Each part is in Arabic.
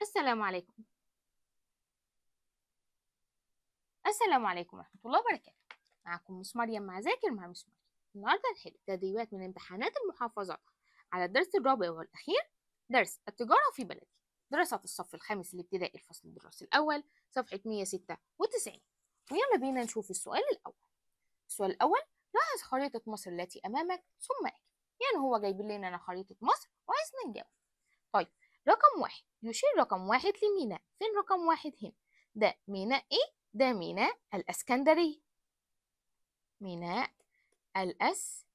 السلام عليكم. السلام عليكم ورحمة الله وبركاته. معكم مس مريم مع ذاكر مع مس مريم. النهارده هنحل تدريبات من امتحانات المحافظات على الدرس الرابع والأخير، درس التجارة في بلدي، دراسات الصف الخامس الابتدائي الفصل الدراسي الأول، صفحة 196. ويلا بينا نشوف السؤال الأول. السؤال الأول: لاحظ خريطة مصر التي أمامك ثم اكتب. يعني هو جايب لنا خريطة مصر وعايزنا نجاوب. طيب، رقم واحد يشير رقم واحد لميناء. فين رقم واحد هنا؟ ده ميناء ايه؟ ده ميناء الاسكندرية. ميناء الاسكندرية.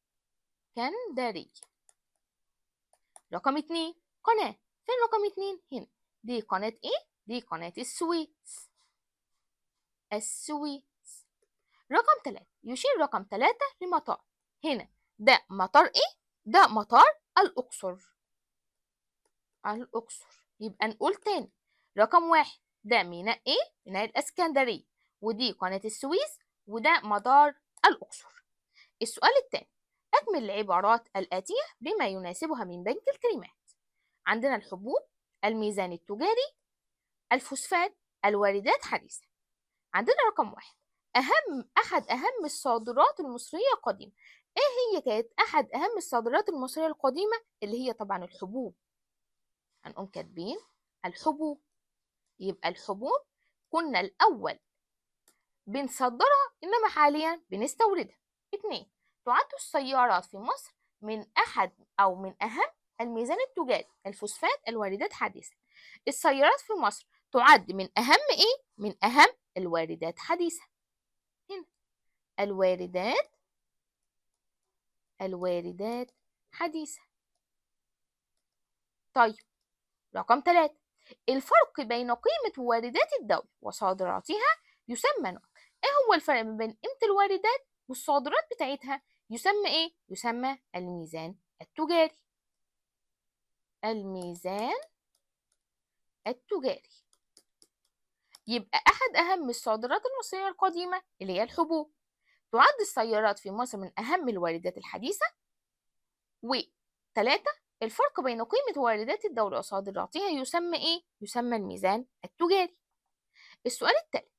رقم اتنين قناة. فين رقم اتنين هنا؟ دي قناة ايه؟ دي قناة السويس. السويس. رقم تلاتة يشير رقم تلاتة لمطار. هنا ده مطار ايه؟ ده مطار الأقصر. الأقصر. يبقى نقول تاني، رقم واحد ده ميناء ايه؟ ميناء الاسكندرية، ودي قناة السويس، وده مدار الأقصر. السؤال التاني: أكمل العبارات الآتية بما يناسبها من بنك الكلمات. عندنا الحبوب، الميزان التجاري، الفوسفات، الواردات حديثا. عندنا رقم واحد: أحد أهم الصادرات المصرية القديمة. إيه هي كانت أحد أهم الصادرات المصرية القديمة؟ اللي هي طبعا الحبوب. هنقوم كاتبين الحبوب. يبقى الحبوب كنا الأول بنصدرها، إنما حاليا بنستوردها. اتنين: تعد السيارات في مصر من أهم الميزان التجاري، الفوسفات، الواردات حديثا. السيارات في مصر تعد من أهم إيه؟ من أهم الواردات حديثا. هنا الواردات حديثا. طيب، رقم 3: الفرق بين قيمة واردات الدولة وصادراتها يسمى نوع. ايه هو الفرق بين قيمة الواردات والصادرات بتاعتها؟ يسمى ايه؟ يسمى الميزان التجاري. الميزان التجاري. يبقى أحد أهم الصادرات المصرية القديمة اللي هي الحبوب. تعد السيارات في مصر من أهم الواردات الحديثة. وثلاثة: الفرق بين قيمة واردات الدولة وصادراتها يسمى ايه؟ يسمى الميزان التجاري. السؤال التالي: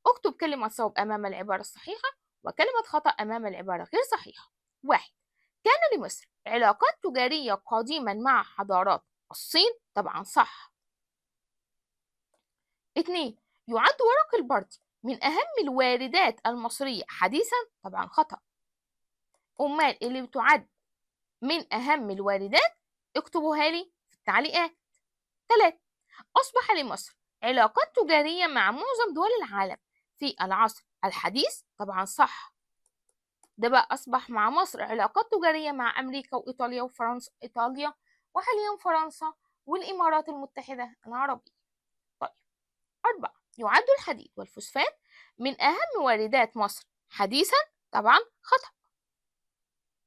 اكتب كلمة صواب أمام العبارة الصحيحة وكلمة خطأ أمام العبارة غير صحيحة. واحد: كان لمصر علاقات تجارية قديما مع حضارات الصين. طبعا صح. اتنين: يعد ورق البرد من أهم الواردات المصرية حديثا. طبعا خطأ. أمال اللي بتعد من أهم الواردات؟ اكتبوها لي في التعليقات. تلاتة: أصبح لمصر علاقات تجارية مع معظم دول العالم في العصر الحديث. طبعا صح. ده بقى أصبح مع مصر علاقات تجارية مع أمريكا وإيطاليا وفرنسا. إيطاليا وحاليا فرنسا والإمارات المتحدة العربية. طيب، أربعة: يعد الحديد والفوسفات من أهم واردات مصر حديثا. طبعا خطأ.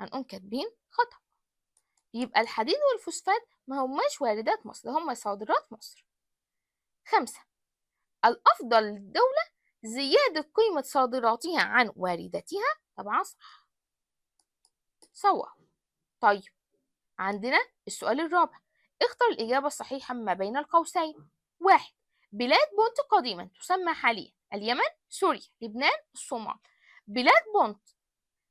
هنقوم كاتبين خطأ. يبقى الحديد والفوسفات ما هماش واردات مصر، هم صادرات مصر. خمسة: الأفضل للدولة زيادة قيمة صادراتها عن وارداتها. طبعا صح. صواب. طيب، عندنا السؤال الرابع: اختر الإجابة الصحيحة ما بين القوسين. واحد: بلاد بونت قديما تسمى حاليا اليمن، سوريا، لبنان، الصومال. بلاد بونت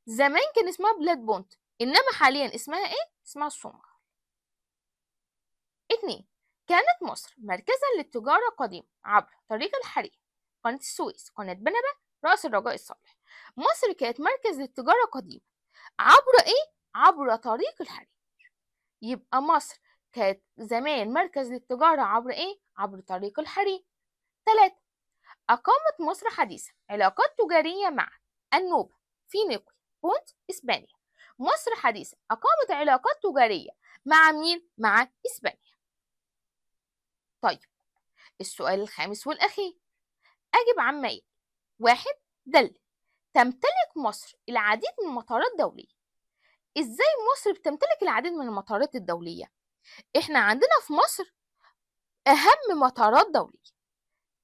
زمان كان اسمها بلاد بونت، إنما حاليا اسمها إيه؟ اسمها الصومال. اتنين: كانت مصر مركزا للتجارة قديما عبر طريق الحرير، قناة السويس، قناة بنما، رأس الرجاء الصالح. مصر كانت مركز للتجارة قديما عبر إيه؟ عبر طريق الحرير. يبقى مصر كانت زمان مركز للتجارة عبر إيه؟ عبر طريق الحرير. 3: أقامت مصر حديثا علاقات تجارية مع النوبة، فينيقيا، بونت، إسبانيا. مصر حديثا أقامت علاقات تجارية مع مين؟ مع إسبانيا. طيب، السؤال الخامس والأخير: أجب عما يلي. واحد: دل. تمتلك مصر العديد من المطارات الدولية. إزاي مصر بتمتلك العديد من المطارات الدولية؟ إحنا عندنا في مصر أهم مطارات دولية.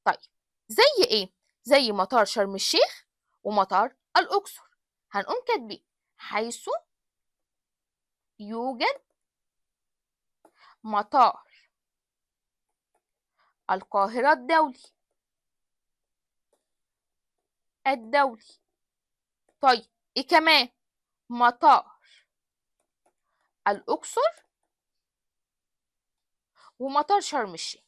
طيب، زي إيه؟ زي مطار شرم الشيخ ومطار الأقصر. هنقوم كاتبين حيث يوجد مطار القاهرة الدولي. طيب ايه كمان؟ مطار الأقصر ومطار شرم الشيخ.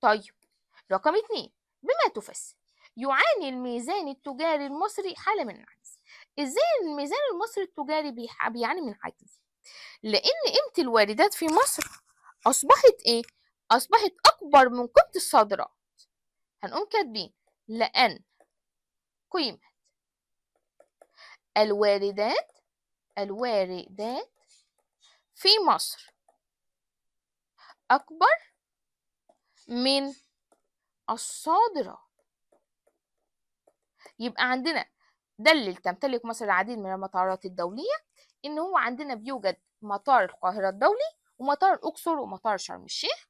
طيب رقم 2، بما تفسر يعاني الميزان التجاري المصري حالة من العجز. ازاي الميزان المصري التجاري بيعاني من العجز؟ لأن قيمة الواردات في مصر أصبحت إيه؟ أصبحت أكبر من قيمة الصادرات. هنقوم كاتبين لأن قيمة الواردات في مصر أكبر من الصادرات. يبقى عندنا دلل تمتلك مصر العديد من المطارات الدولية، إن هو عندنا بيوجد مطار القاهرة الدولي ومطار الأقصر ومطار شرم الشيخ.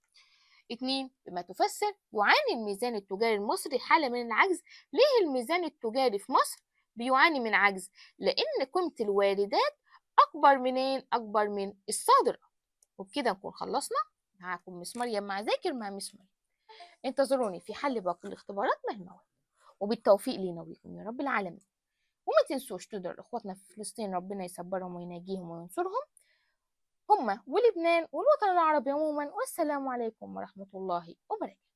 2، بما تفسر يعاني الميزان التجاري المصري حالة من العجز. ليه الميزان التجاري في مصر بيعاني من عجز؟ لأن قيمة الواردات أكبر من الصادرات. وبكده نكون خلصنا. معاكم مس مريم مع ذاكر مع مس مريم. انتظروني في حل باقي الاختبارات مع المواد، وبالتوفيق لينا وليكم يا رب العالمين. وما تنسوش تدعوا اخواتنا في فلسطين ربنا يصبرهم ويناجيهم وينصرهم، هم ولبنان والوطن العربي عموما. والسلام عليكم ورحمة الله وبركاته.